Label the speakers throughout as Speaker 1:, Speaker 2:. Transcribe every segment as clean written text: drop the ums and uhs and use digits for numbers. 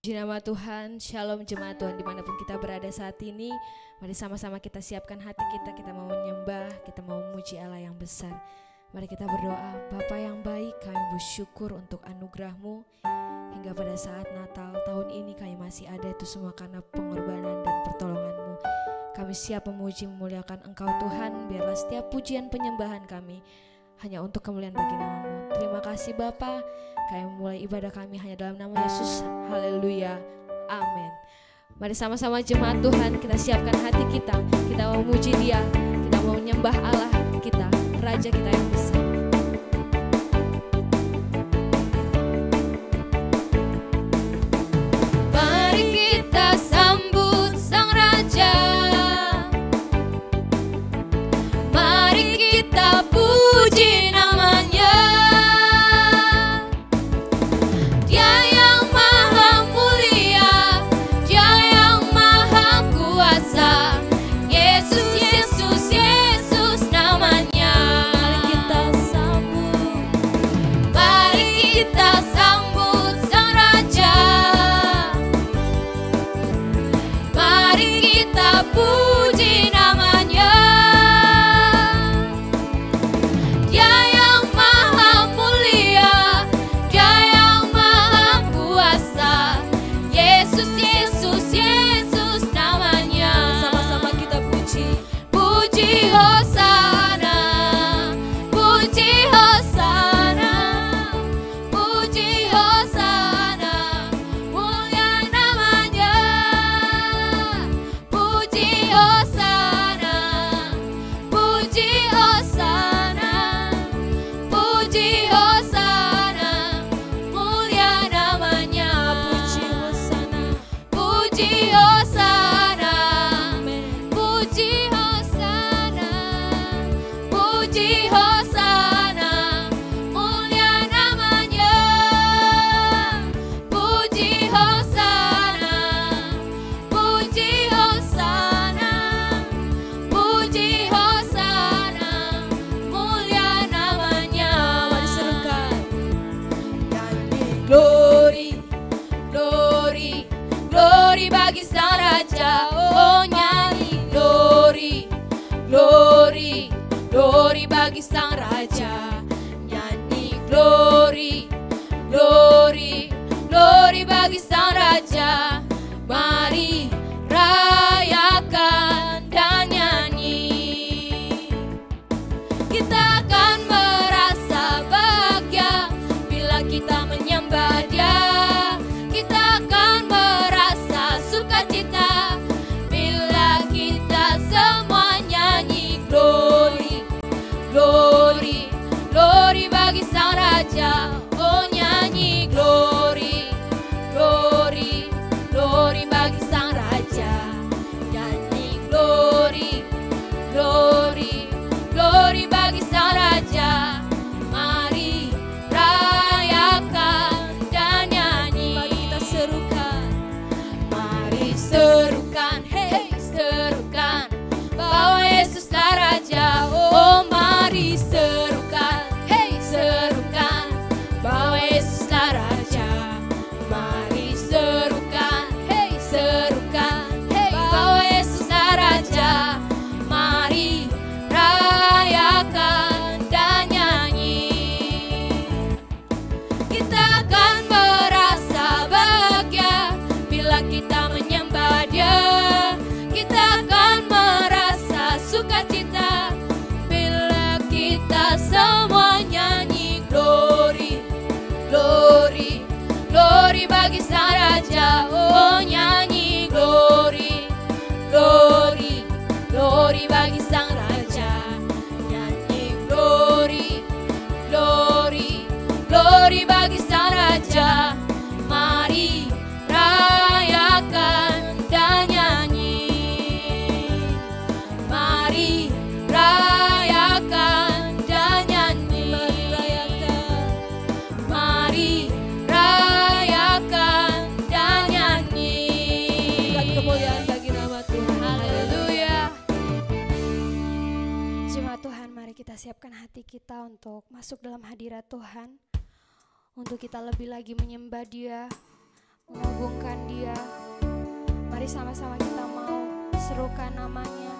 Speaker 1: Puji nama Tuhan, Shalom jemaat Tuhan dimanapun kita berada saat ini. Mari sama-sama kita siapkan hati kita, kita mau menyembah, kita mau memuji Allah yang besar. Mari kita berdoa. Bapa yang baik, kami bersyukur untuk anugerah-Mu. Hingga pada saat Natal tahun ini kami masih ada, itu semua karena pengorbanan dan pertolongan-Mu. Kami siap memuji memuliakan Engkau Tuhan, biarlah setiap pujian penyembahan kami hanya untuk kemuliaan bagi nama-Mu. Terima kasih Bapa. Kami memulai ibadah kami hanya dalam nama Yesus. Haleluya. Amin. Mari sama-sama jemaat Tuhan, kita siapkan hati kita. Kita mau memuji Dia, kita mau menyembah Allah kita, Raja kita yang besar. Mari kita sambut Sang Raja. Mari kita puji namanya. Dia yang maha mulia, Dia yang maha kuasa. Yesus, Yesus, Yesus namanya. Mari kita sambut, mari kita sambut Sang Raja. Mari kita puji namanya. Dia yang maha mulia, Dia yang maha kuasa. Yesus, Yesus, Yesus namanya. Sama-sama kita puji. Puji Hosana, puji Hosana, puji Hosana, mulia namanya. Puji Hosana, puji Hosana, puji Hosana, mulia namanya. Puji Hosana, puji Hosana, puji Hosana, puji Hosana, mulia namanya. Puji Hosana, puji Hosana, puji Hosana, mulia namanya. Mari serukan. Nyanyi glory, glory, glory bagi Sang Raja. Oh nyanyi glory, glory, glory bagi Sang Raja. Nyanyi glory, glory, glory bagi Sang Raja. Mari rayakan dan nyanyi. Kita akan merasa bahagia bila kita menyembah Dia. Kita akan merasa sukacita bila kita semua nyanyi glory, glory, glory bagi Sang Raja. Oh nyanyi glory, glory, glory bagi Sang Raja. Nyanyi glory, glory, glory bagi Sang Raja. Mari rayakan dan nyanyi. Mari kita serukan, mari serukan, hey serukan, bahwa Yesuslah Raja. Oh mari serukan, hey serukan, bahwa Yesuslah Raja. Mari serukan, hey serukan, hey bahwa Yesuslah Raja. Mari rayakan dan nyanyi. Kita akan merasa bahagia bila kita menyembah Dia. Kita akan merasa sukacita bila kita semua nyanyi glory, glory, glory bagi Sang Raja. Oh nyanyi glory, glory, glory bagi Sang Raja. Nyanyi glory, glory, glory bagi Sang Raja. Mari rayakan dan nyanyi. Mari rayakan dan nyanyi. Mari rayakan dan nyanyi. Berikan kemuliaan bagi nama Tuhan. Haleluya.
Speaker 2: Jemaat Tuhan, mari kita siapkan hati kita untuk masuk dalam hadirat Tuhan. Untuk kita lebih lagi menyembah Dia, mengagungkan Dia. Mari sama-sama kita mau serukan namanya.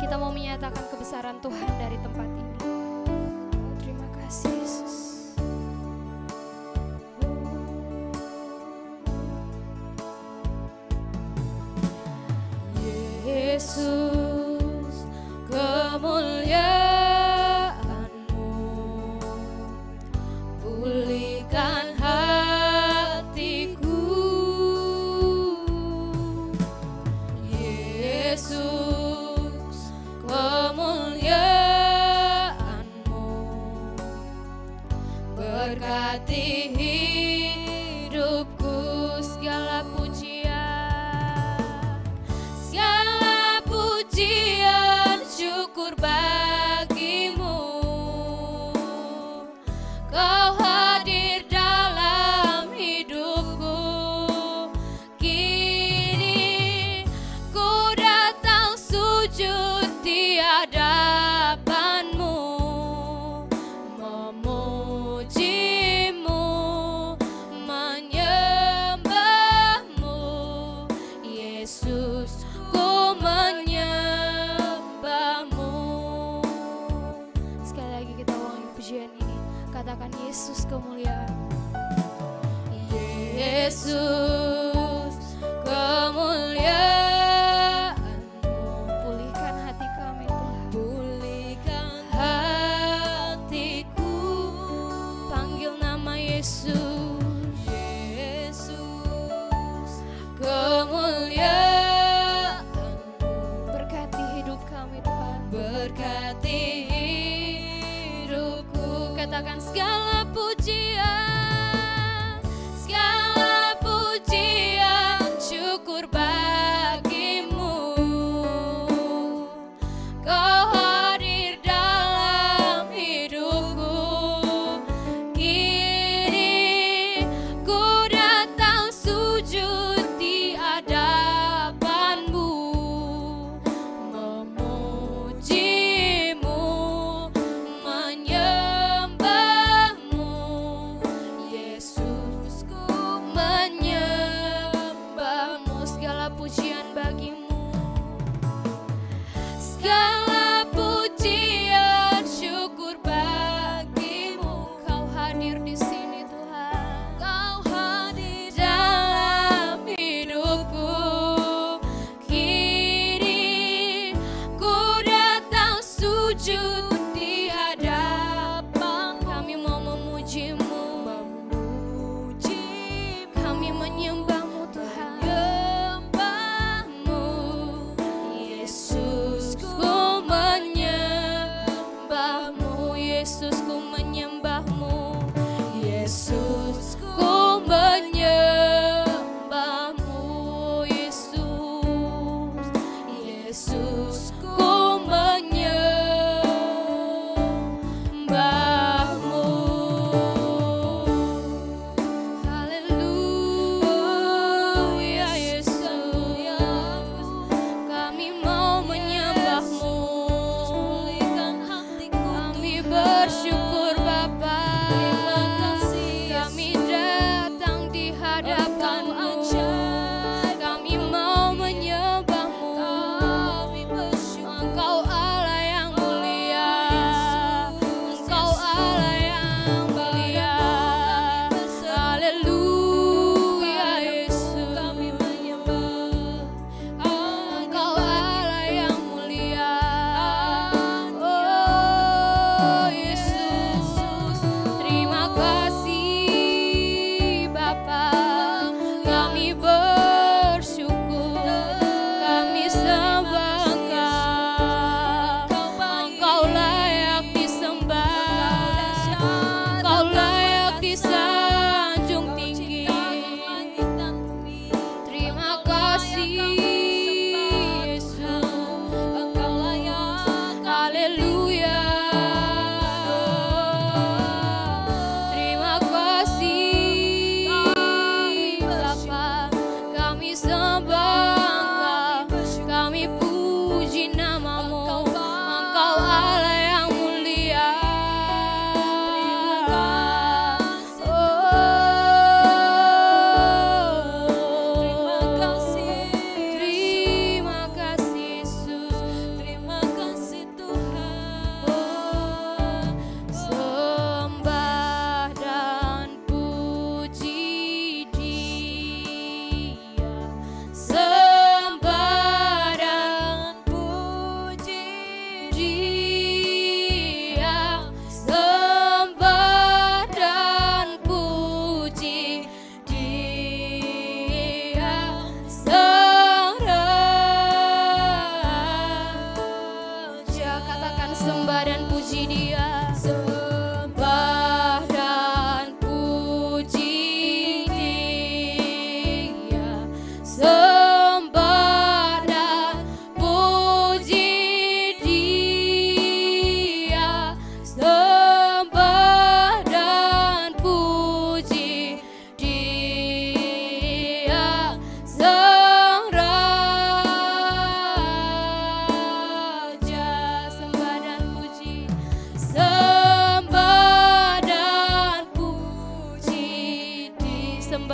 Speaker 2: Kita mau menyatakan kebesaran Tuhan dari tempat ini. Oh, terima kasih Yesus.
Speaker 1: Yesus, kemuliaan-Mu pulihkan hatiku. Yesus, kemuliaan-Mu berkati hidupku. Segala pujian syukur bagimu. Kau hadir dalam hidupku. Kini ku datang sujud di hadapan-Mu, memuji-Mu, menyembah-Mu. Yesus, ku menyembah-Mu.
Speaker 2: Sekali lagi kita ulangi pujian ini. Katakan Yesus kemuliaan.
Speaker 1: Yesus, kemuliaan-Mu
Speaker 2: Pulihkan hati kami Tuhan.
Speaker 1: pulihkan hatiku. Panggil nama Yesus. Yesus, kemuliaan-Mu
Speaker 2: Berkati hidup kami Tuhan.
Speaker 1: berkati hidupku. Katakan segala pujian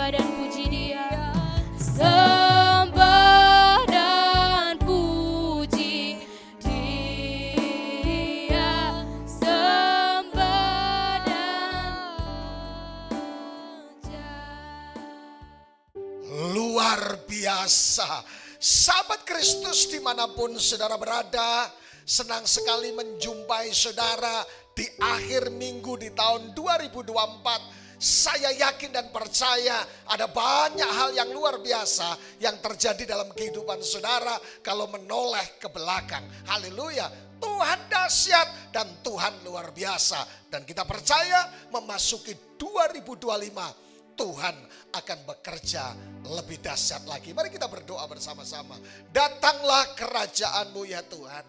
Speaker 2: sembah dan puji Dia. Sembah dan puji Dia, sembah dan puja.
Speaker 3: Luar biasa. Sahabat Kristus dimanapun saudara berada, senang sekali menjumpai saudara di akhir minggu di tahun 2024. Saya yakin dan percaya ada banyak hal yang luar biasa yang terjadi dalam kehidupan saudara kalau menoleh ke belakang. Haleluya. Tuhan dahsyat dan Tuhan luar biasa. Dan kita percaya memasuki 2025 Tuhan akan bekerja lebih dahsyat lagi. Mari kita berdoa bersama-sama. Datanglah kerajaan-Mu ya Tuhan.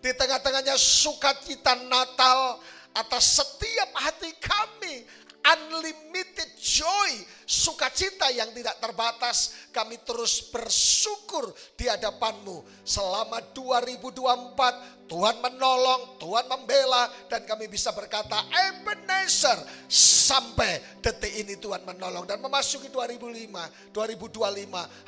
Speaker 3: Di tengah-tengahnya sukacita Natal atas setiap hati kami. Unlimited joy, sukacita yang tidak terbatas. Kami terus bersyukur di hadapan-Mu. Selama 2024 Tuhan menolong, Tuhan membela, dan kami bisa berkata Ebenezer, sampai detik ini Tuhan menolong. Dan memasuki 2025,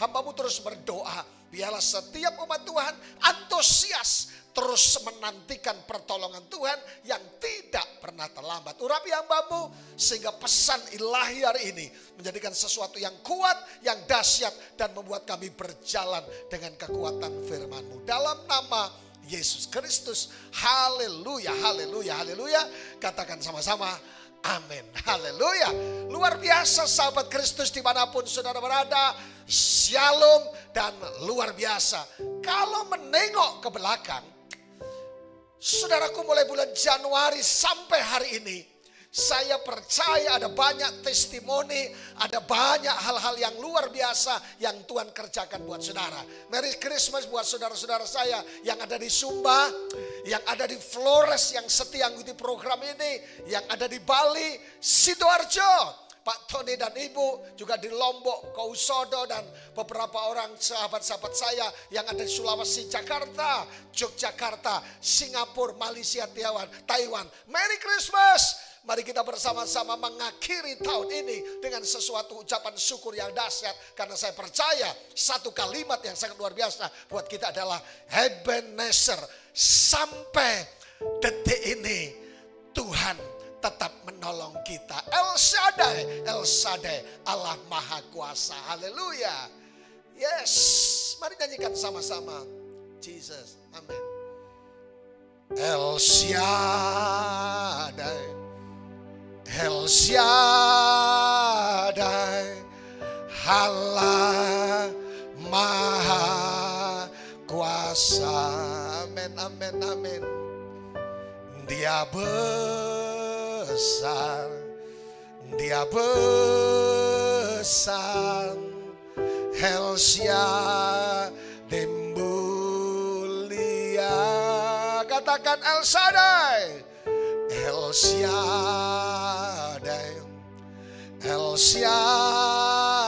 Speaker 3: hamba-Mu terus berdoa, biarlah setiap umat Tuhan antusias terus menantikan pertolongan Tuhan yang tidak pernah terlambat. Urapi hamba-Mu sehingga pesan ilahi hari ini menjadikan sesuatu yang kuat, yang dahsyat, dan membuat kami berjalan dengan kekuatan firman-Mu. Dalam nama Yesus Kristus, haleluya, haleluya, haleluya. Katakan sama-sama, amin, haleluya. Luar biasa sahabat Kristus dimanapun saudara berada, shalom dan luar biasa. Kalau menengok ke belakang, saudaraku, mulai bulan Januari sampai hari ini, saya percaya ada banyak testimoni, ada banyak hal-hal yang luar biasa yang Tuhan kerjakan buat saudara. Merry Christmas buat saudara-saudara saya yang ada di Sumba, yang ada di Flores, yang setia mengikuti program ini, yang ada di Bali, Sidoarjo, Pak Tony dan Ibu, juga di Lombok, Kausodo, dan beberapa orang sahabat-sahabat saya yang ada di Sulawesi, Jakarta, Yogyakarta, Singapura, Malaysia, Taiwan. Merry Christmas! Mari kita bersama-sama mengakhiri tahun ini dengan sesuatu ucapan syukur yang dahsyat. Karena saya percaya satu kalimat yang sangat luar biasa buat kita adalah Ebenezer. Sampai detik ini Tuhan tetap menolong kita. El Shaddai, El Shaddai, Allah Maha Kuasa. Haleluya. Yes, mari nyanyikan sama-sama. Jesus, amin. El Shaddai, El Shaddai, Allah Maha Kuasa. Amin, amin, amin. Dia besar, Dia besar. El Shaddai mulia. Katakan El Shaddai, El Shaddai, El Shaddai,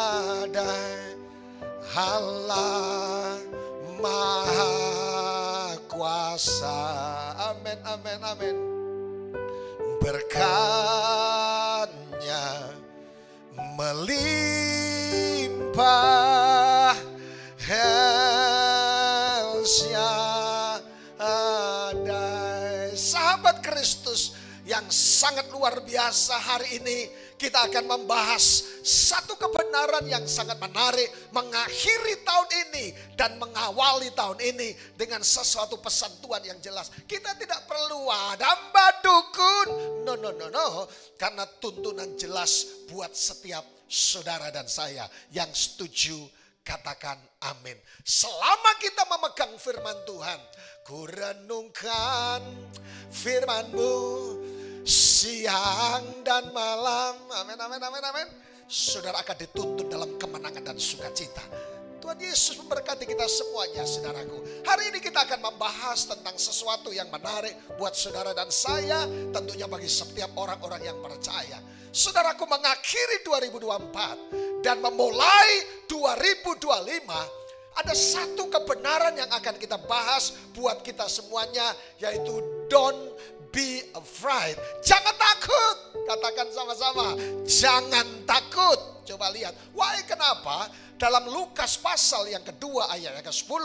Speaker 3: Allah Maha Kuasa. Amin, amin, amin. Berkatnya melimpah, El Shaddai. Sahabat Kristus yang sangat luar biasa, hari ini kita akan membahas satu kebenaran yang sangat menarik mengakhiri tahun ini dan mengawali tahun ini dengan sesuatu pesan Tuhan yang jelas. Kita tidak perlu adamba dukun, no, karena tuntunan jelas buat setiap saudara dan saya yang setuju. Katakan amin. Selama kita memegang firman Tuhan, ku renungkan firman-Mu siang dan malam. Amin, amin, amin, amin. Saudara akan dituntun dalam kemenangan dan sukacita. Tuhan Yesus memberkati kita semuanya, saudaraku. Hari ini kita akan membahas tentang sesuatu yang menarik buat saudara dan saya, tentunya bagi setiap orang-orang yang percaya. Saudaraku, mengakhiri 2024 dan memulai 2025, ada satu kebenaran yang akan kita bahas buat kita semuanya, yaitu don't be afraid. Jangan takut. Katakan sama-sama, jangan takut. Coba lihat, why, kenapa? Dalam Lukas pasal yang kedua ayat yang ke-10,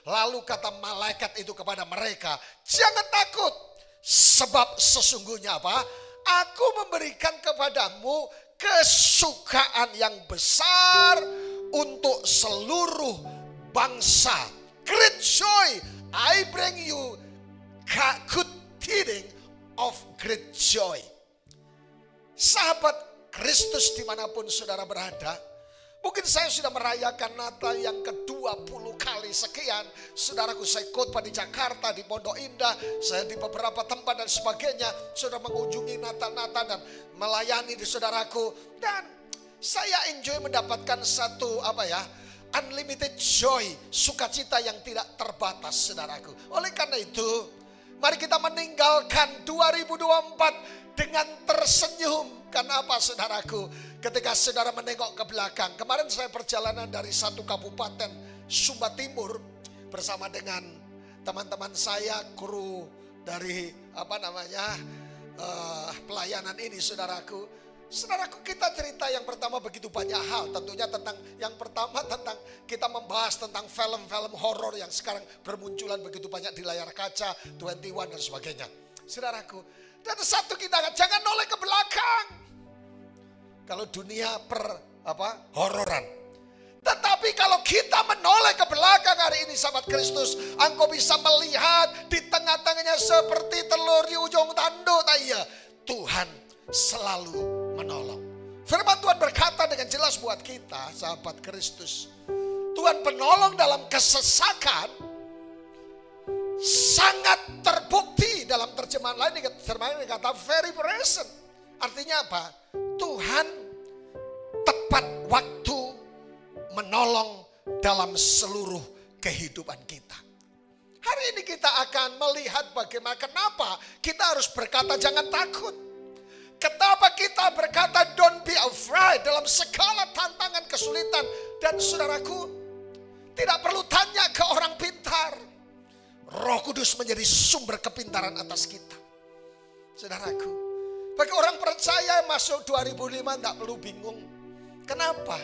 Speaker 3: lalu kata malaikat itu kepada mereka, jangan takut, sebab sesungguhnya apa? Aku memberikan kepadamu kesukaan yang besar untuk seluruh bangsa. Great joy, I bring you good tidings of great joy. Sahabat Kristus dimanapun saudara berada, mungkin saya sudah merayakan Natal yang ke-20 kali sekian. Saudaraku, saya khotbah di Jakarta, di Pondok Indah, saya di beberapa tempat dan sebagainya. Sudah mengunjungi Natal-Natal dan melayani di saudaraku. Dan saya enjoy mendapatkan satu unlimited joy, sukacita yang tidak terbatas saudaraku. Oleh karena itu, mari kita meninggalkan 2024 dengan tersenyum. Karena apa saudaraku? Ketika saudara menengok ke belakang, kemarin saya perjalanan dari satu kabupaten Sumba Timur bersama dengan teman-teman saya, kru dari pelayanan ini saudaraku. Saudaraku, kita cerita yang pertama begitu banyak hal. Tentunya tentang yang pertama tentang kita membahas tentang film-film horor yang sekarang bermunculan begitu banyak di layar kaca, 21 dan sebagainya. Saudaraku, dan satu kita jangan noleh ke belakang. Kalau dunia hororan. Tetapi kalau kita menoleh ke belakang hari ini sahabat Kristus, engkau bisa melihat di tengah-tengahnya seperti telur di ujung tanduk. Iya, Tuhan selalu menolong. Firman Tuhan berkata dengan jelas buat kita sahabat Kristus, Tuhan penolong dalam kesesakan sangat terbukti. Dalam terjemahan lain dikata very present. Artinya apa? Tuhan tepat waktu menolong dalam seluruh kehidupan kita. Hari ini kita akan melihat bagaimana kenapa kita harus berkata jangan takut. Kenapa kita berkata don't be afraid dalam segala tantangan, kesulitan. Dan saudaraku, tidak perlu tanya ke orang pintar. Roh Kudus menjadi sumber kepintaran atas kita. Saudaraku, bagi orang percaya masuk 2005 tidak perlu bingung. Kenapa?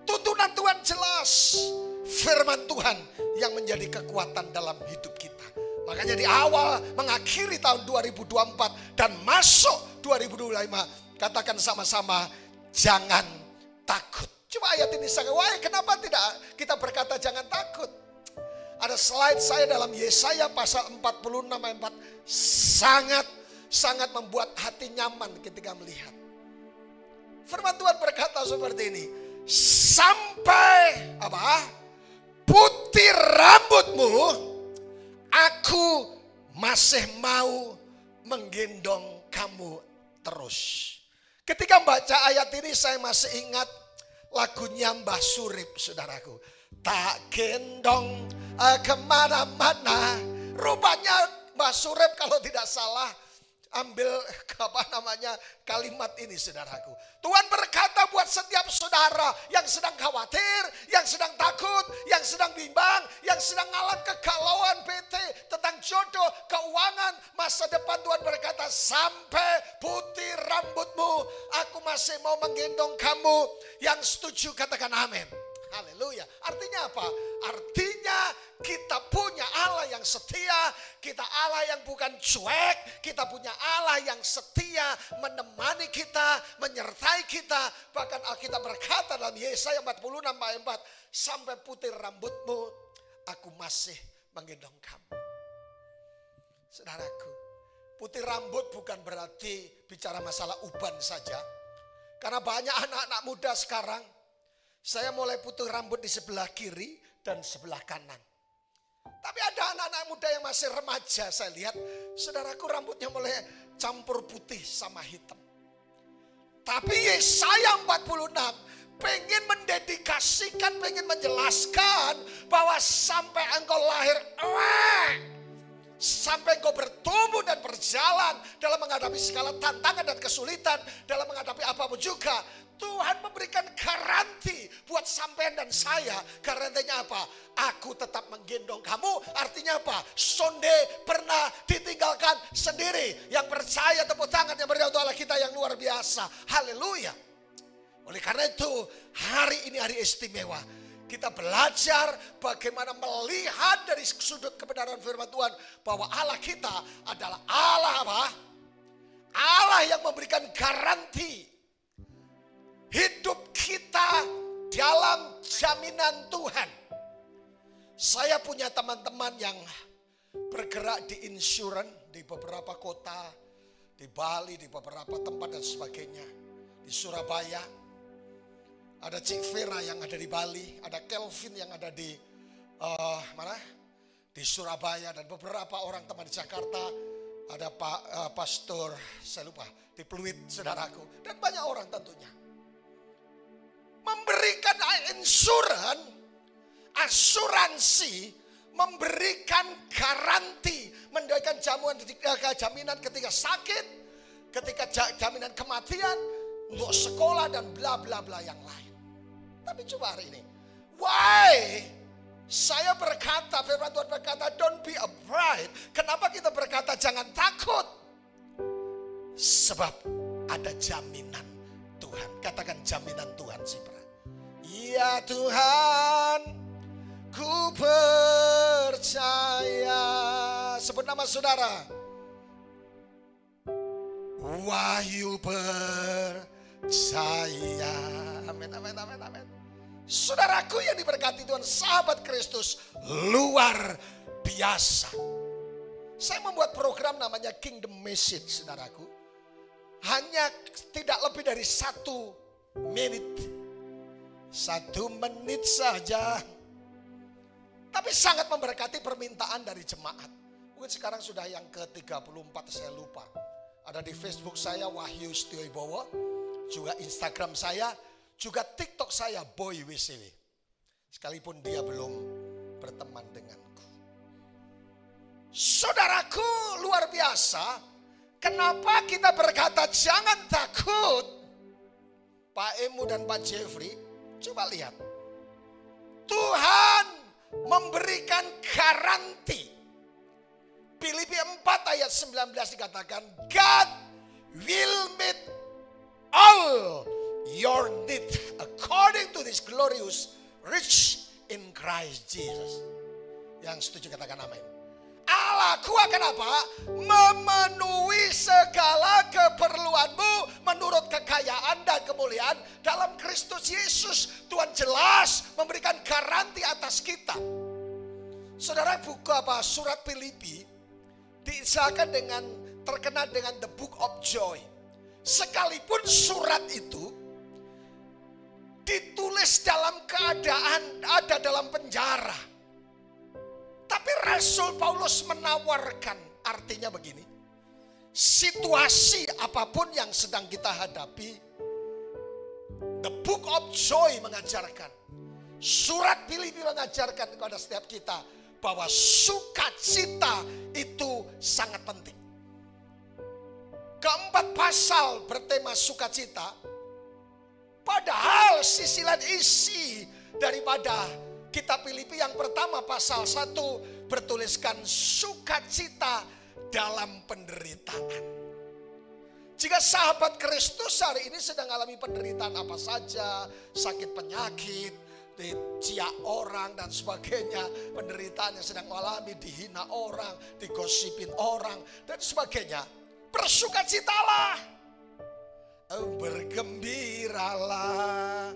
Speaker 3: Tuntunan Tuhan jelas. Firman Tuhan yang menjadi kekuatan dalam hidup kita. Makanya di awal mengakhiri tahun 2024 dan masuk 2025, katakan sama-sama jangan takut. Coba ayat ini kenapa tidak kita berkata jangan takut? Ada slide saya dalam Yesaya pasal 46 ayat 4 sangat membuat hati nyaman ketika melihat. Firman Tuhan berkata seperti ini, sampai putih rambutmu, aku masih mau menggendong kamu terus. Ketika membaca ayat ini saya masih ingat lagunya Mbah Surip saudaraku. Tak gendong kemana-mana. Rupanya Mbah Surip kalau tidak salah ambil kalimat ini saudaraku. Tuhan berkata buat setiap saudara yang sedang khawatir, yang sedang takut, yang sedang bimbang, yang sedang ngalami kegalauan bete tentang jodoh, keuangan, masa depan. Tuhan berkata sampai putih rambutmu aku masih mau menggendong kamu. Yang setuju katakan amin. Haleluya. Artinya apa? Artinya kita punya Allah yang setia, kita Allah yang bukan cuek, kita punya Allah yang setia menemani kita, menyertai kita. Bahkan Alkitab berkata dalam Yesaya 46 ayat 4, sampai putih rambutmu aku masih menggendong kamu. Saudaraku, putih rambut bukan berarti bicara masalah uban saja. Karena banyak anak-anak muda sekarang, saya mulai putih rambut di sebelah kiri dan sebelah kanan. Tapi ada anak-anak muda yang masih remaja, saya lihat saudaraku rambutnya mulai campur putih sama hitam. Tapi Yesaya 46 pengen mendedikasikan, pengen menjelaskan bahwa sampai engkau lahir, sampai engkau bertumbuh dan berjalan dalam menghadapi segala tantangan dan kesulitan, dalam menghadapi apapun juga, Tuhan memberikan garansi buat sampean dan saya. Garansinya apa? aku tetap menggendong kamu. Artinya apa? Sonde pernah ditinggalkan sendiri. Yang percaya tepuk tangan yang berikan untuk Allah kita yang luar biasa. Haleluya. Oleh karena itu hari ini hari istimewa. Kita belajar bagaimana melihat dari sudut kebenaran firman Tuhan. Bahwa Allah kita adalah Allah apa? Allah yang memberikan garansi. Hidup kita dalam jaminan Tuhan. Saya punya teman-teman yang bergerak di insurans di beberapa kota, di Bali, di beberapa tempat dan sebagainya. Di Surabaya, ada Cik Vera yang ada di Bali, ada Kelvin yang ada di mana? Di Surabaya, dan beberapa orang teman di Jakarta, ada Pak Pastor, saya lupa, di Pluit, saudaraku, dan banyak orang tentunya. Memberikan asuransi, memberikan garansi, memberikan jaminan ketika sakit, ketika jaminan kematian, untuk sekolah dan bla bla bla yang lain. Tapi coba hari ini, why? Saya berkata, firman Tuhan berkata, don't be afraid. Kenapa kita berkata jangan takut? Sebab ada jaminan Tuhan. Katakan jaminan Tuhan, Sipra. Ya Tuhan, ku percaya. Sebut nama saudara. Wahyu percaya. Amin, amin, amin, amin. Saudaraku yang diberkati Tuhan, sahabat Kristus luar biasa. Saya membuat program namanya Kingdom Message, saudaraku. Hanya tidak lebih dari 1 menit. 1 menit saja. Tapi sangat memberkati permintaan dari jemaat. Mungkin sekarang sudah yang ke-34, saya lupa. Ada di Facebook saya Wahyu Setiowibowo, juga Instagram saya, juga TikTok saya Boy WCW. Sekalipun dia belum berteman denganku. Saudaraku luar biasa. Kenapa kita berkata jangan takut? Pak Emu dan Pak Jeffrey, coba lihat. Tuhan memberikan garansi. Filipi 4 ayat 19 dikatakan, God will meet all your need according to this glorious rich in Christ Jesus. Yang setuju katakan amin. Allahku akan apa? Memenuhi segala keperluanmu menurut kekayaan dan kemuliaan dalam Kristus Yesus. Tuhan jelas memberikan garansi atas kita. Saudara, buku apa? Surat Filipi diisahkan dengan terkenal dengan the book of joy. Sekalipun surat itu ditulis dalam keadaan ada dalam penjara. Tapi Rasul Paulus menawarkan, artinya begini. Situasi apapun yang sedang kita hadapi, the book of joy mengajarkan. Surat Filipi mengajarkan kepada setiap kita bahwa sukacita itu sangat penting. Keempat pasal bertema sukacita. Padahal sisilan isi daripada kitab Filipi yang pertama pasal 1 bertuliskan sukacita dalam penderitaan. Jika sahabat Kristus hari ini sedang alami penderitaan apa saja, sakit penyakit, diciak orang dan sebagainya, penderitaan yang sedang alami, dihina orang, digosipin orang dan sebagainya, bersukacitalah, bergembiralah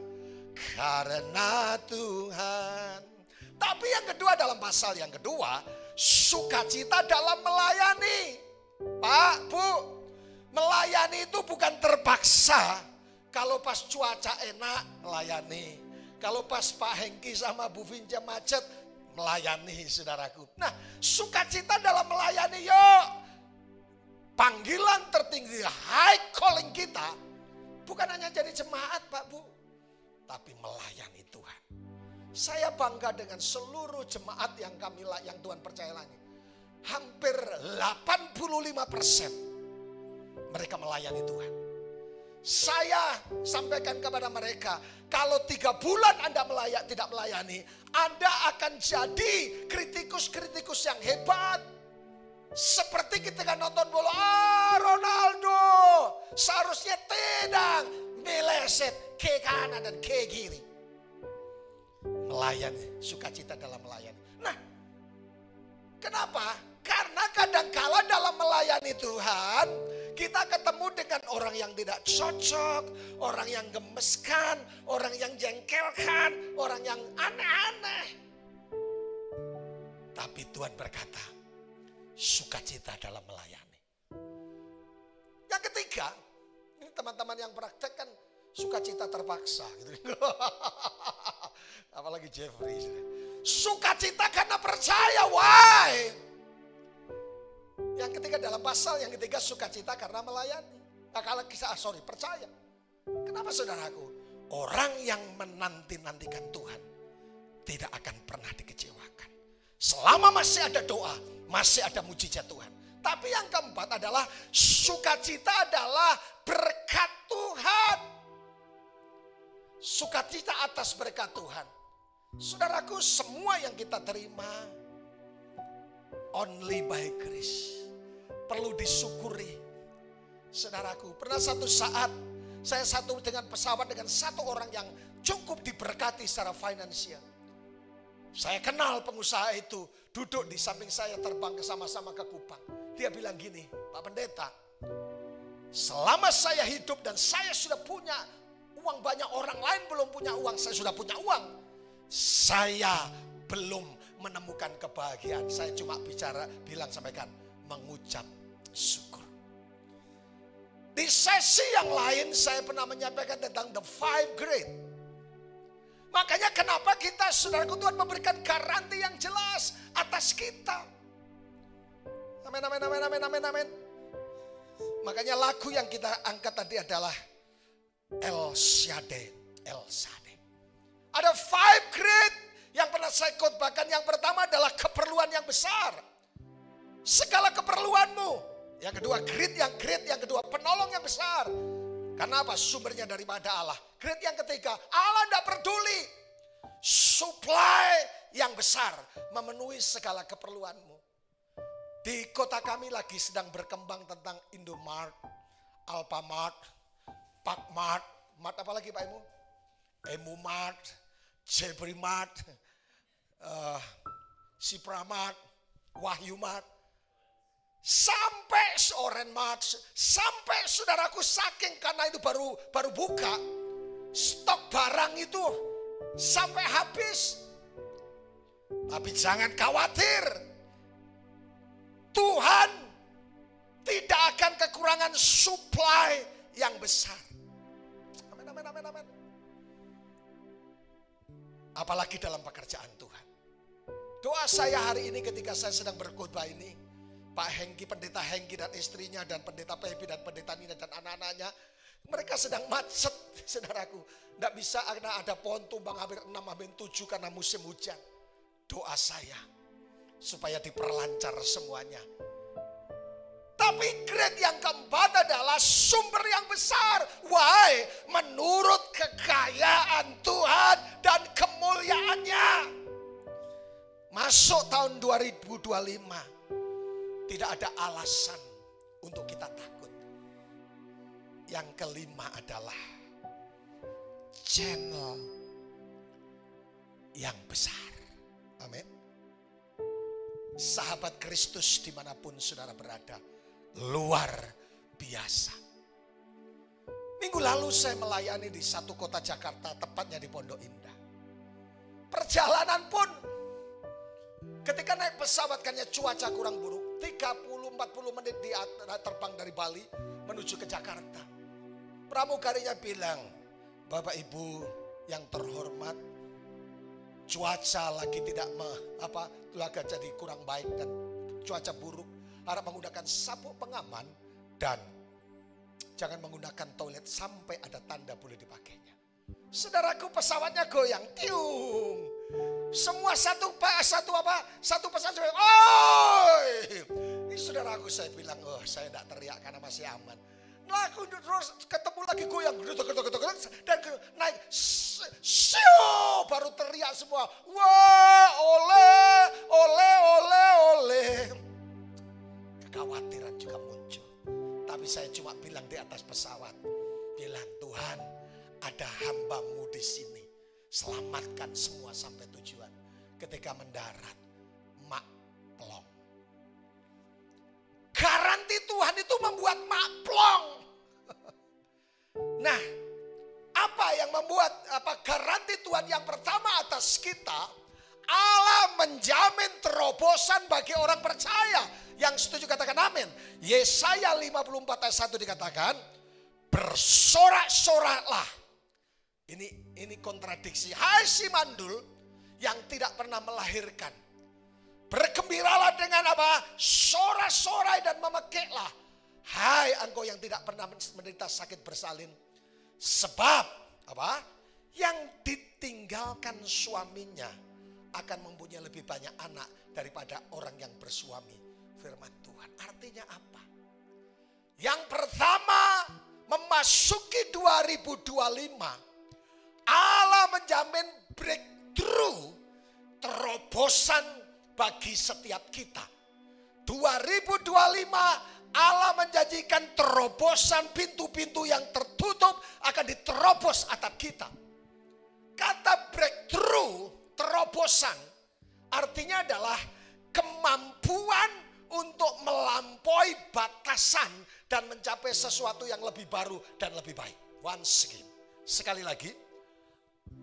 Speaker 3: karena Tuhan. Tapi yang kedua, dalam pasal yang kedua, sukacita dalam melayani. Pak, Bu, melayani itu bukan terpaksa. Kalau pas cuaca enak, melayani. Kalau pas Pak Hengki sama Bu Vinja macet, melayani, saudaraku. Nah, sukacita dalam melayani, yuk. Panggilan tertinggi, high calling kita, bukan hanya jadi jemaat, Pak, Bu, tapi melayani Tuhan. Saya bangga dengan seluruh jemaat yang Tuhan percayai. Hampir 85% mereka melayani Tuhan. Saya sampaikan kepada mereka, kalau 3 bulan Anda tidak melayani, Anda akan jadi kritikus-kritikus yang hebat. Seperti ketika nonton bola, Ronaldo seharusnya tendang, meleset ke kanan dan ke kiri. Melayani, sukacita dalam melayani. Nah, kenapa? Karena kadangkala dalam melayani Tuhan, kita ketemu dengan orang yang tidak cocok, orang yang gemeskan, orang yang jengkelkan, orang yang aneh-aneh. Tapi Tuhan berkata, sukacita dalam melayani. Yang ketiga, ini teman-teman yang praktek kan sukacita terpaksa gitu. Apalagi Jeffrey. Sukacita karena percaya, why? Yang ketiga dalam pasal yang ketiga sukacita karena melayani. Nah, kalau percaya. Kenapa saudaraku? Orang yang menanti-nantikan Tuhan tidak akan pernah dikecewakan. Selama masih ada doa, masih ada mujizat Tuhan. Tapi yang keempat adalah sukacita adalah berkat Tuhan. Sukacita atas berkat Tuhan. Saudaraku, semua yang kita terima only by grace. Perlu disyukuri. Saudaraku, pernah satu saat saya satu dengan pesawat dengan satu orang yang cukup diberkati secara finansial. Saya kenal pengusaha itu, duduk di samping saya terbang sama-sama ke Kupang. Dia bilang gini, Pak Pendeta, selama saya hidup dan saya sudah punya uang banyak, orang lain belum punya uang, saya sudah punya uang. Saya belum menemukan kebahagiaan. Saya cuma sampaikan, mengucap syukur. Di sesi yang lain saya pernah menyampaikan tentang the 5 grade. Makanya kenapa kita, saudaraku, Tuhan memberikan garansi yang jelas atas kita. Amin, amin, amin, amin, amin, amin. Makanya lagu yang kita angkat tadi adalah El Shaddai, El Shaddai. Ada 5 grade yang pernah saya khotbahkan. Yang pertama adalah keperluan yang besar. Segala keperluanmu. Yang kedua grade yang kedua penolong yang besar. Karena apa? Sumbernya daripada Allah. Grade yang ketiga, Allah tidak peduli. Supply yang besar memenuhi segala keperluanmu. Di kota kami lagi sedang berkembang tentang Indomart, Alfamart, Pakmart, Mart apa lagi Pak Emu? Emumart, Jebrimart, Sipramart, Wahyumart. Sampai Orenmart, sampai saudaraku saking karena itu baru buka, stok barang itu sampai habis. Tapi jangan khawatir, Tuhan tidak akan kekurangan supply yang besar. Amin, amin, amin, amin. Apalagi dalam pekerjaan Tuhan. Doa saya hari ini ketika saya sedang berkhotbah ini, Pak Hengki, pendeta Hengki dan istrinya, dan pendeta Pepi dan pendeta Nina dan anak-anaknya, mereka sedang macet, saudaraku. Tidak bisa karena ada pohon tumbang hampir 6, hampir 7 karena musim hujan. Doa saya supaya diperlancar semuanya. Tapi grade yang keempat adalah sumber yang besar. Why? Menurut kekayaan Tuhan dan kemuliaannya. Masuk tahun 2025. Tidak ada alasan untuk kita takut. Yang kelima adalah channel yang besar. Amin. Sahabat Kristus dimanapun saudara berada, luar biasa. Minggu lalu saya melayani di satu kota Jakarta, tepatnya di Pondok Indah. Perjalanan pun ketika naik pesawat karena cuaca kurang buruk, 30-40 menit dia terbang dari Bali menuju ke Jakarta. Pramugarinya bilang, Bapak Ibu yang terhormat, cuaca lagi cuaca jadi kurang baik dan cuaca buruk. Harap menggunakan sabuk pengaman dan jangan menggunakan toilet sampai ada tanda boleh dipakainya. Saudaraku, pesawatnya goyang, tiung. Semua satu pesan, oi! Ini saudaraku, saya bilang, saya tidak teriak karena masih aman. Lagu terus ketemu lagi goyang. Dan naik. Siu, baru teriak semua. Wah, oleh. Kekhawatiran juga muncul. Tapi saya cuma bilang di atas pesawat. Bilang, Tuhan, ada hamba-Mu di sini. Selamatkan semua sampai tujuan. Ketika mendarat, mak plong. Garanti Tuhan itu membuat mak plong. Nah, apa yang membuat garanti Tuhan yang pertama atas kita? Allah menjamin terobosan bagi orang percaya. Yang setuju katakan amin. Yesaya 54 ayat 1 dikatakan, bersorak-soraklah. Ini kontradiksi. Hai si mandul yang tidak pernah melahirkan. Bergembiralah dengan apa? Sorak-sorai dan memekeklah. Hai engkau yang tidak pernah menderita sakit bersalin. Sebab apa? Yang ditinggalkan suaminya akan mempunyai lebih banyak anak daripada orang yang bersuami. Firman Tuhan. Artinya apa? Yang pertama, memasuki 2025. Allah menjamin breakthrough, terobosan bagi setiap kita. 2025 Allah menjanjikan terobosan, pintu-pintu yang tertutup akan diterobos atap kita. Kata breakthrough, terobosan, artinya adalah kemampuan untuk melampaui batasan dan mencapai sesuatu yang lebih baru dan lebih baik. Once again, sekali lagi,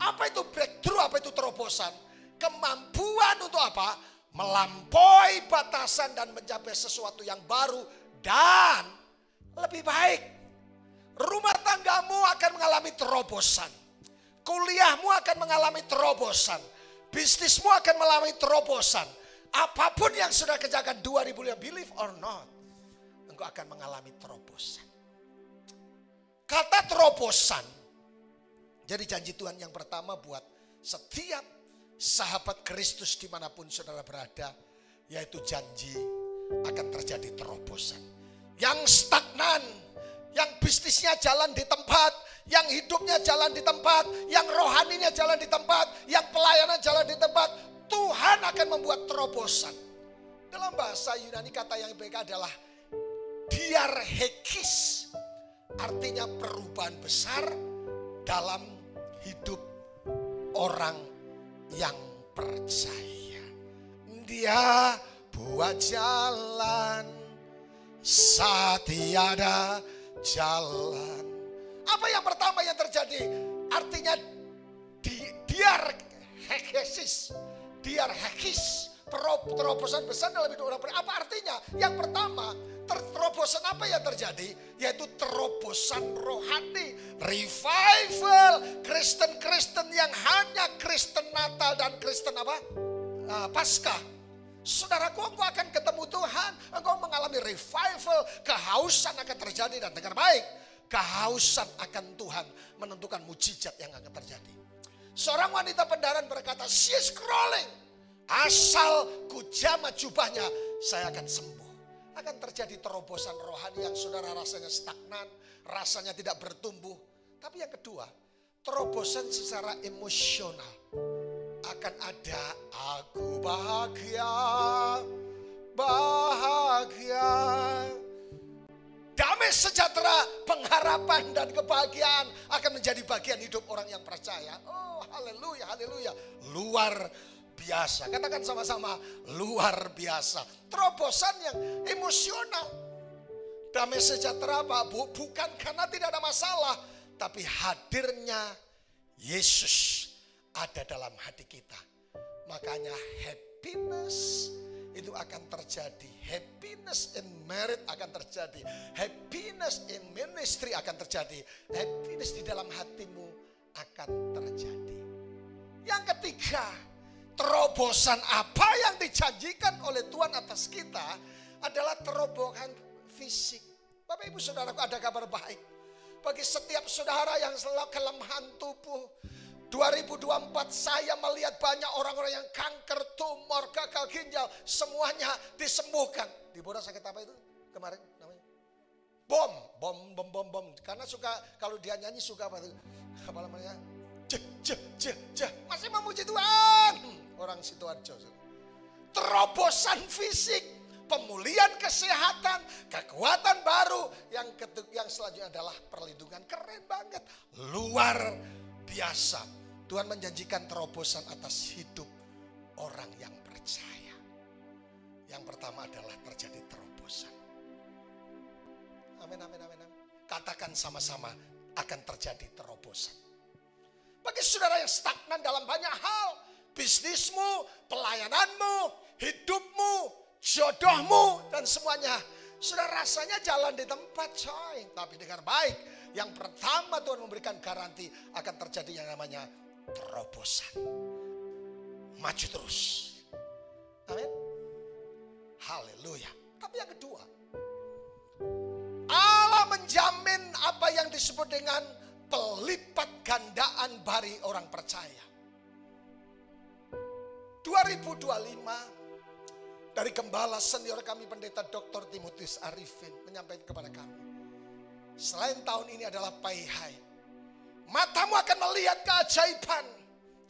Speaker 3: apa itu breakthrough, apa itu terobosan? Kemampuan untuk apa? Melampaui batasan dan mencapai sesuatu yang baru dan lebih baik. Rumah tanggamu akan mengalami terobosan. Kuliahmu akan mengalami terobosan. Bisnismu akan mengalami terobosan. Apapun yang sudah kerjakan 2005, believe or not, engkau akan mengalami terobosan. Kata terobosan, jadi janji Tuhan yang pertama buat setiap sahabat Kristus dimanapun saudara berada, yaitu janji akan terjadi terobosan. Yang stagnan, yang bisnisnya jalan di tempat, yang hidupnya jalan di tempat, yang rohaninya jalan di tempat, yang pelayanan jalan di tempat, Tuhan akan membuat terobosan. Dalam bahasa Yunani kata yang baik adalah diarhekis, artinya perubahan besar dalam hidup orang yang percaya. Dia buat jalan saat tiada jalan. Apa yang pertama yang terjadi? Artinya diarhekis, terobosan besar dalam hidup orang percaya. Apa artinya? Yang pertama, terobosan apa yang terjadi? Yaitu terobosan rohani, revival, Kristen-Kristen yang hanya Kristen Natal dan Kristen apa? Paskah. Saudaraku, engkau akan ketemu Tuhan, engkau mengalami revival, kehausan akan terjadi dan dengar baik, kehausan akan Tuhan menentukan mujizat yang akan terjadi. Seorang wanita pendaran berkata, she is crawling, asal ku jamah jubahnya, saya akan sembuh. Akan terjadi terobosan rohani yang saudara rasanya stagnan, rasanya tidak bertumbuh. Tapi yang kedua, terobosan secara emosional. Akan ada aku bahagia, bahagia. Damai sejahtera, pengharapan dan kebahagiaan akan menjadi bagian hidup orang yang percaya. Oh haleluya, haleluya. Luar biasa. Katakan sama-sama, luar biasa. Terobosan yang emosional. Damai sejahtera Pak Bu, bukan karena tidak ada masalah, tapi hadirnya Yesus ada dalam hati kita. Makanya happiness itu akan terjadi. Happiness in marriage akan terjadi. Happiness in ministry akan terjadi. Happiness di dalam hatimu akan terjadi. Yang ketiga, terobosan apa yang dijanjikan oleh Tuhan atas kita adalah terobosan fisik. Bapak ibu saudaraku, ada kabar baik. Bagi setiap saudara yang selalu kelemahan tubuh, 2024 saya melihat banyak orang-orang yang kanker, tumor, gagal ginjal, semuanya disembuhkan. Di Bora sakit apa itu kemarin namanya? bom. Karena suka, kalau dia nyanyi suka apa namanya? Masih memuji Tuhan. Orang Sidoarjo. Terobosan fisik, pemulihan kesehatan, kekuatan baru. Yang selanjutnya adalah perlindungan. Keren banget. Luar biasa. Tuhan menjanjikan terobosan atas hidup orang yang percaya. Yang pertama adalah terjadi terobosan. Amin. Katakan sama-sama, akan terjadi terobosan. Bagi saudara yang stagnan dalam banyak hal, bisnismu, pelayananmu, hidupmu, jodohmu, dan semuanya, saudara rasanya jalan di tempat, coy. Tapi dengar baik, yang pertama Tuhan memberikan garansi akan terjadi yang namanya terobosan. Maju terus. Amin. Haleluya. Tapi yang kedua, Allah menjamin apa yang disebut dengan pelipat gandaan bagi orang percaya. 2025 dari gembala senior kami pendeta Dr. Timotius Arifin menyampaikan kepada kami, selain tahun ini adalah Paihai, matamu akan melihat keajaiban.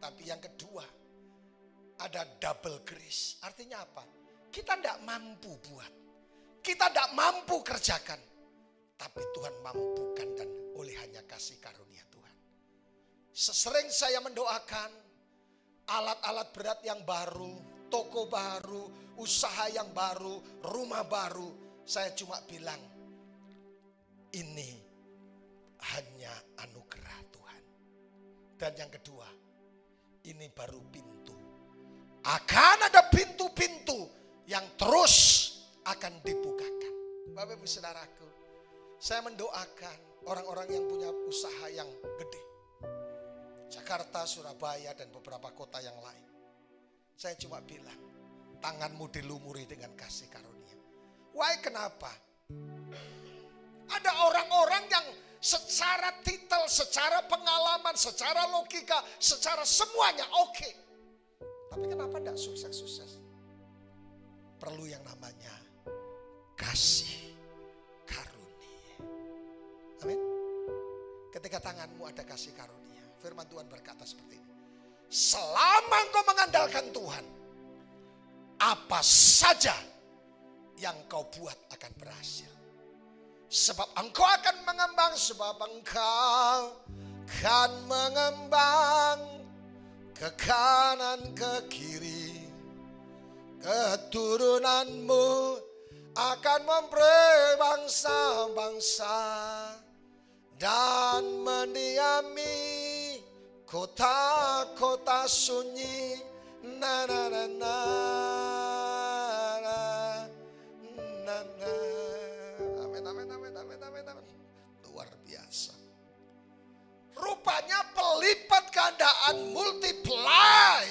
Speaker 3: Tapi yang kedua, ada double grace. Artinya apa? Kita tidak mampu buat, kita tidak mampu kerjakan, tapi Tuhan mampukan dan oleh hanya kasih karunia Tuhan. Sesering saya mendoakan alat-alat berat yang baru, toko baru, usaha yang baru, rumah baru, saya cuma bilang ini hanya anugerah Tuhan. Dan yang kedua, ini baru pintu. Akan ada pintu-pintu yang terus akan dibukakan. Bapak Ibu Saudaraku, saya mendoakan orang-orang yang punya usaha yang gede. Jakarta, Surabaya, dan beberapa kota yang lain. Saya cuma bilang, tanganmu dilumuri dengan kasih karunia. Why, kenapa? Ada orang-orang yang secara titel, secara pengalaman, secara logika, secara semuanya oke. Tapi kenapa tidak sukses-sukses? Perlu yang namanya kasih karunia. Amin. Ketika tanganmu ada kasih karunia, firman Tuhan berkata seperti ini. Selama engkau mengandalkan Tuhan, apa saja yang kau buat akan berhasil. Sebab engkau akan mengembang, ke kanan ke kiri. Keturunanmu akan memberi bangsa-bangsa dan mendiami kota-kota sunyi. Na na na na na na. Amin. Luar biasa. Rupanya pelipat gandaan multiply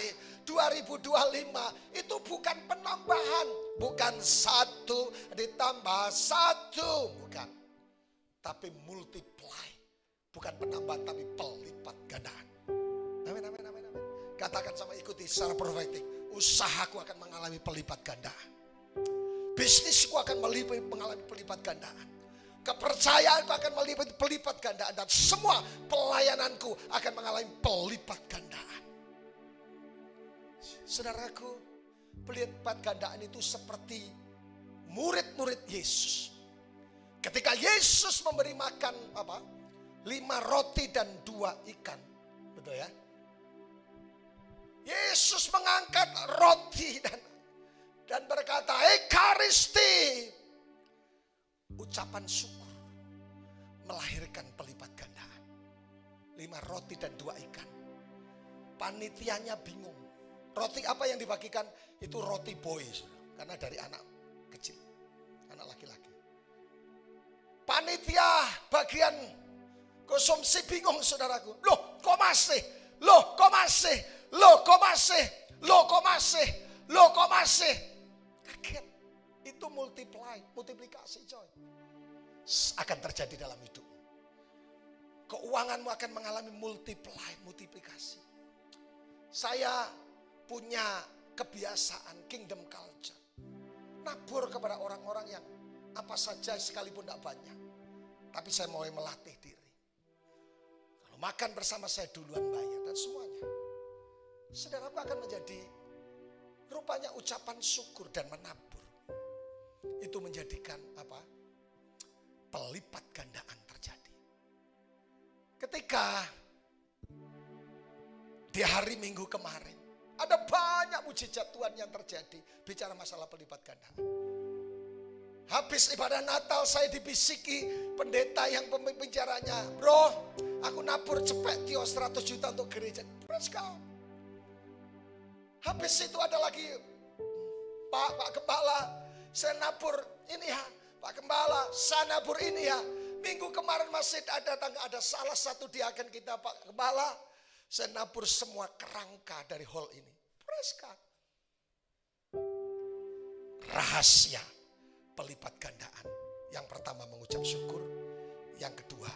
Speaker 3: 2025 itu bukan penambahan, bukan satu ditambah satu, bukan. Tapi multiply, bukan penambahan tapi pelipat gandaan. Amin. Katakan sama ikuti secara profetik, usahaku akan mengalami pelipat gandaan. Bisnisku akan mengalami pelipat gandaan. Kepercayaanku akan melipat pelipat gandaan. Dan semua pelayananku akan mengalami pelipat gandaan. Saudaraku, pelipat gandaan itu seperti murid-murid Yesus. Ketika Yesus memberi makan 5 roti dan 2 ikan. Betul ya? Yesus mengangkat roti dan berkata, Ekaristi. Ucapan syukur melahirkan pelipat gandaan. 5 roti dan 2 ikan. Panitianya bingung. Roti apa yang dibagikan? Itu roti boy, karena dari anak kecil, anak laki-laki. Panitia bagian konsumsi bingung, saudaraku. Loh kok masih? Kaget. Itu multiplikasi coy. Akan terjadi dalam hidupmu. Keuanganmu akan mengalami multiplikasi. Saya punya kebiasaan kingdom culture. Nabur kepada orang-orang yang apa saja sekalipun tidak banyak. Tapi saya mau melatih diri. Kalau makan bersama saya duluan bayar dan semuanya. Saudaraku akan menjadi rupanya ucapan syukur dan menabur. Itu menjadikan apa? Pelipat gandaan terjadi. Ketika di hari Minggu kemarin, ada banyak mujizat Tuhan yang terjadi. Bicara masalah pelipat gandaan. Habis ibadah Natal saya dibisiki pendeta yang pembicaranya. Bro, aku nabur cepet kios 100 juta untuk gereja. Praise God. Habis itu ada lagi, Pak Gembala, saya nabur ini ya. Pak Gembala, saya nabur ini ya. Minggu kemarin masih ada salah satu diaken kita, Pak Gembala. Saya nabur semua kerangka dari hall ini. Praise God. Rahasia pelipat gandaan. Yang pertama mengucap syukur. Yang kedua,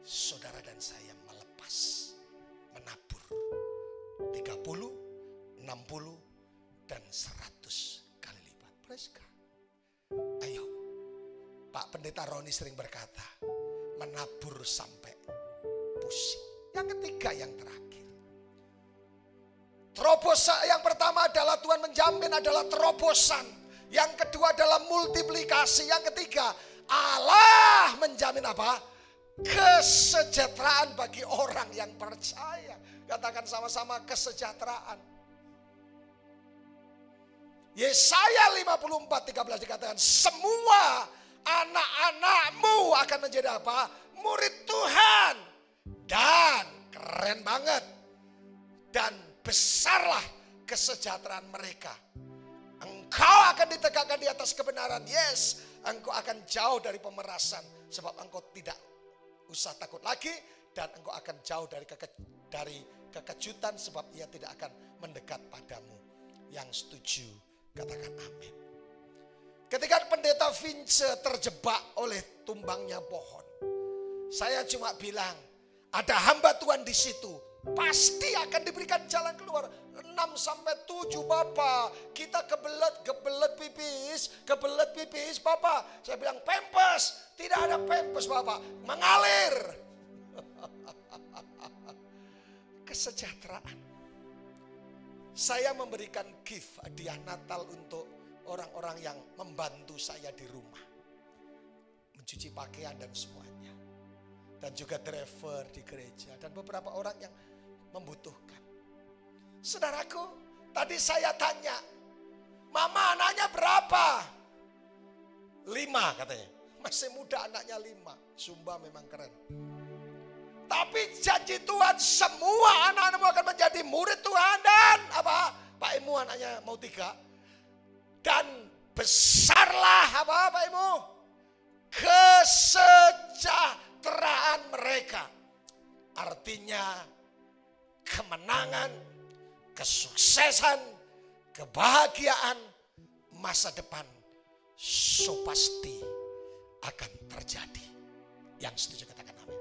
Speaker 3: saudara dan saya melepas. Menabur. 30, 60, dan 100 kali lipat. Praise God. Ayo. Pak Pendeta Roni sering berkata, menabur sampai pusing. Yang ketiga, yang terakhir. Terobosan yang pertama adalah Tuhan menjamin adalah terobosan. Yang kedua adalah multiplikasi. Yang ketiga, Allah menjamin apa? Kesejahteraan bagi orang yang percaya. Katakan sama-sama kesejahteraan. Yesaya 54:13 dikatakan, semua anak-anakmu akan menjadi apa? Murid Tuhan. Dan keren banget. Dan besarlah kesejahteraan mereka. Engkau akan ditegakkan di atas kebenaran. Yes, engkau akan jauh dari pemerasan. Sebab engkau tidak usah takut lagi. Dan engkau akan jauh dari kekejutan. Sebab ia tidak akan mendekat padamu. Yang setuju, katakan amin. Ketika pendeta Vince terjebak oleh tumbangnya pohon. Saya cuma bilang, ada hamba Tuhan di situ. Pasti akan diberikan jalan keluar. 6-7 Bapak. Kita kebelet pipis Bapak. Saya bilang pempes. Tidak ada pempes Bapak. Mengalir. Kesejahteraan. Saya memberikan gift hadiah Natal untuk orang-orang yang membantu saya di rumah. Mencuci pakaian dan semuanya. Dan juga driver di gereja. Dan beberapa orang yang membutuhkan. Saudaraku, tadi saya tanya. Mama anaknya berapa? 5 katanya. Masih muda anaknya 5. Sumba memang keren. Tapi janji Tuhan semua anak-anakmu akan menjadi murid Tuhan. Dan apa? Pak Emu anaknya mau 3. Dan besarlah apa Pak Emu? Kesejahteraan mereka. Artinya kemenangan, kesuksesan, kebahagiaan, masa depan so pasti akan terjadi. Yang setuju katakan amin.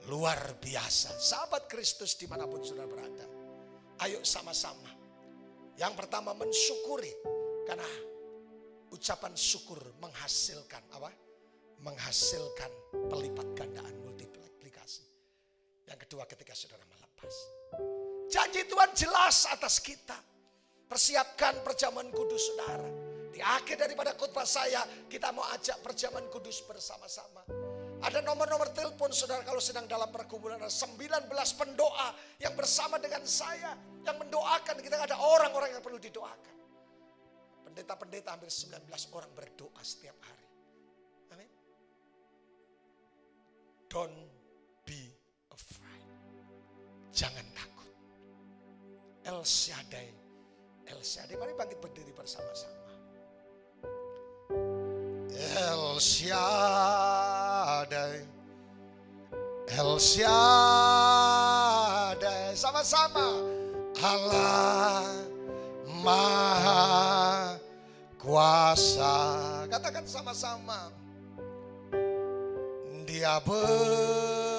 Speaker 3: Luar biasa. Sahabat Kristus dimanapun saudara berada. Ayo sama-sama. Yang pertama mensyukuri. Karena ucapan syukur menghasilkan apa? Menghasilkan pelipat gandaan multiplikasi. Yang kedua ketika saudara melepas. Janji Tuhan jelas atas kita. Persiapkan perjamuan kudus saudara. Di akhir daripada khotbah saya, kita mau ajak perjamuan kudus bersama-sama. Ada nomor-nomor telepon saudara kalau sedang dalam pergumulan. Ada 19 pendoa yang bersama dengan saya. Yang mendoakan, kita ada orang-orang yang perlu didoakan. Pendeta-pendeta hampir 19 orang berdoa setiap hari. Amin. Don't be afraid. Jangan takut. El Shaddai. El Shaddai, mari bangkit berdiri bersama-sama. El Shaddai. El Shaddai. Sama-sama. Allah Maha Kuasa. Katakan sama-sama. Dia besar.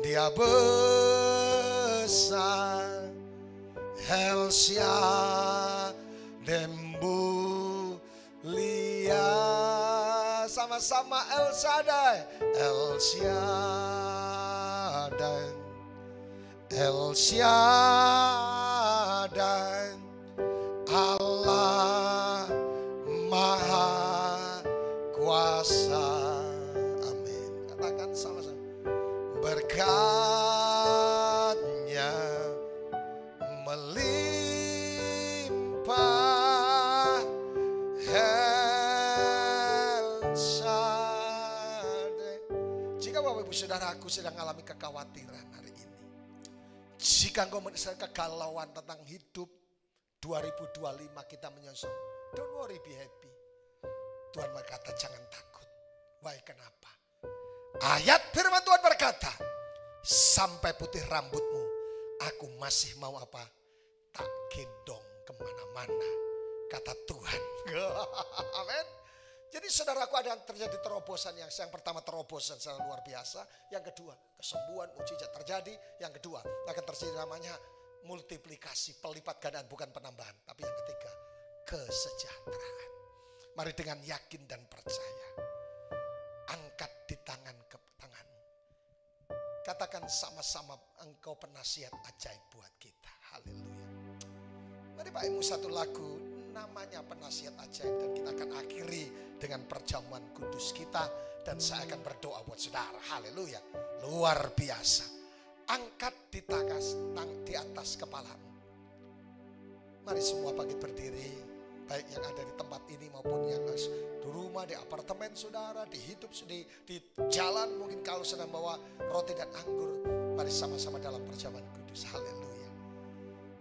Speaker 3: Dia besar. El Shaddai mulia. bersama-sama El Shaddai. El Shaddai, El Shaddai, Allah Maha Kuasa. Amin. Katakan sama-sama. Berkatnya melimpah, El Shaddai. Jika Bapak Ibu Saudaraku sedang mengalami kekhawatiran hari ini, jika engkau merasa kegalauan tentang hidup 2025 kita menyosong, don't worry, be happy. Tuhan berkata jangan takut. Why, kenapa? Ayat firman Tuhan berkata, sampai putih rambutmu aku masih mau apa? Tak gendong kemana-mana, kata Tuhan. Amin. Jadi saudaraku, ada yang terjadi terobosan. Yang pertama terobosan secara luar biasa. Yang kedua kesembuhan, mujizat terjadi. Yang kedua akan terjadi namanya multiplikasi, pelipat gandaan, bukan penambahan. Tapi yang ketiga kesejahteraan. Mari dengan yakin dan percaya, angkat di tangan ke tanganmu. Katakan sama-sama, engkau penasihat ajaib buat kita. Haleluya. Mari Pak Ibu, satu lagu namanya penasihat ajaib, dan kita akan akhiri dengan perjamuan kudus kita, dan saya akan berdoa buat saudara. Haleluya. Luar biasa. Angkat di atas kepalamu. Mari semua bangkit berdiri, baik yang ada di tempat ini maupun yang di rumah, di apartemen saudara, di hidup, di jalan, mungkin kalau sedang bawa roti dan anggur. Mari sama-sama dalam perjamuan kudus. Haleluya.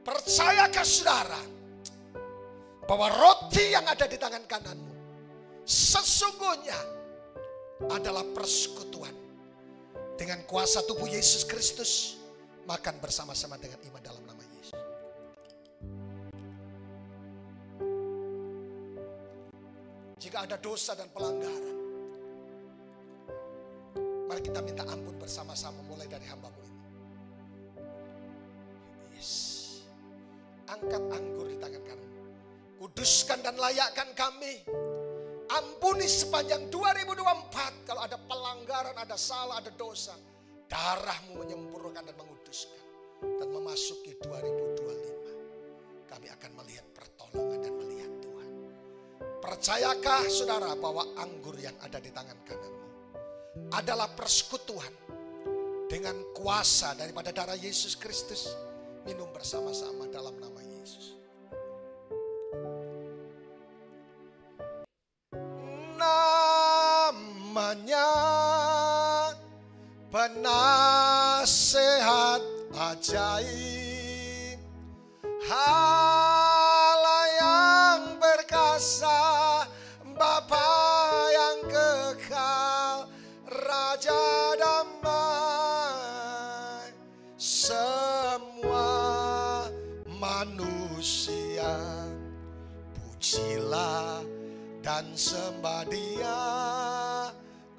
Speaker 3: Percayakah saudara bahwa roti yang ada di tangan kananmu sesungguhnya adalah persekutuan dengan kuasa tubuh Yesus Kristus? Makan bersama-sama dengan iman dalam nama Yesus. Jika ada dosa dan pelanggaran, mari kita minta ampun bersama-sama mulai dari hamba-Mu ini. Yes. Angkat anggur di tangan kanan. Kuduskan dan layakkan kami. Ampuni sepanjang 2024 kalau ada pelanggaran, ada salah, ada dosa. Darah-Mu menyempurnakan dan menguduskan. Dan memasuki 2025, kami akan melihat pertolongan dan melihat Tuhan. Percayakah saudara bahwa anggur yang ada di tangan kananmu adalah persekutuan dengan kuasa daripada darah Yesus Kristus? Minum bersama-sama dalam nama Yesus. Namanya penasehat ajaib, Allah yang berkasa, Bapa yang kekal, Raja damai. Semua manusia pujilah dan sembah Dia,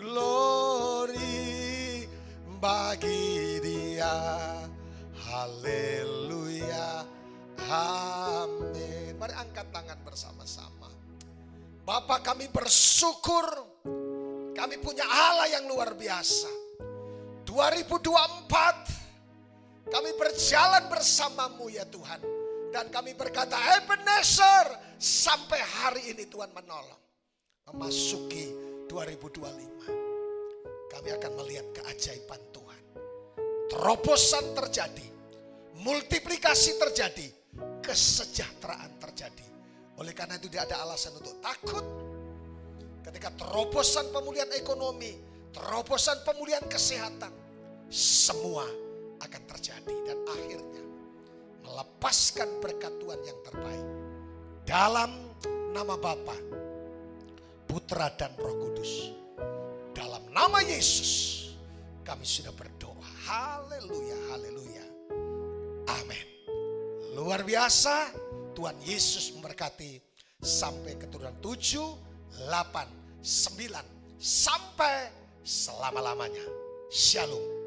Speaker 3: glory bagi Dia. Haleluya, amin. Mari angkat tangan bersama-sama. Bapa, kami bersyukur kami punya Allah yang luar biasa. 2024 kami berjalan bersama-Mu ya Tuhan. Dan kami berkata, Ebenezer, sampai hari ini Tuhan menolong. Memasuki 2025, kami akan melihat keajaiban Tuhan. Terobosan terjadi, multiplikasi terjadi, kesejahteraan terjadi. Oleh karena itu tidak ada alasan untuk takut. Ketika terobosan pemulihan ekonomi, terobosan pemulihan kesehatan, semua akan terjadi. Dan akhirnya melepaskan berkat Tuhan yang terbaik. Dalam nama Bapa, Putra dan Roh Kudus. Dalam nama Yesus kami sudah berdoa. Haleluya, haleluya. Amin. Luar biasa. Tuhan Yesus memberkati sampai keturunan 7, 8, 9 sampai selama-lamanya. Shalom.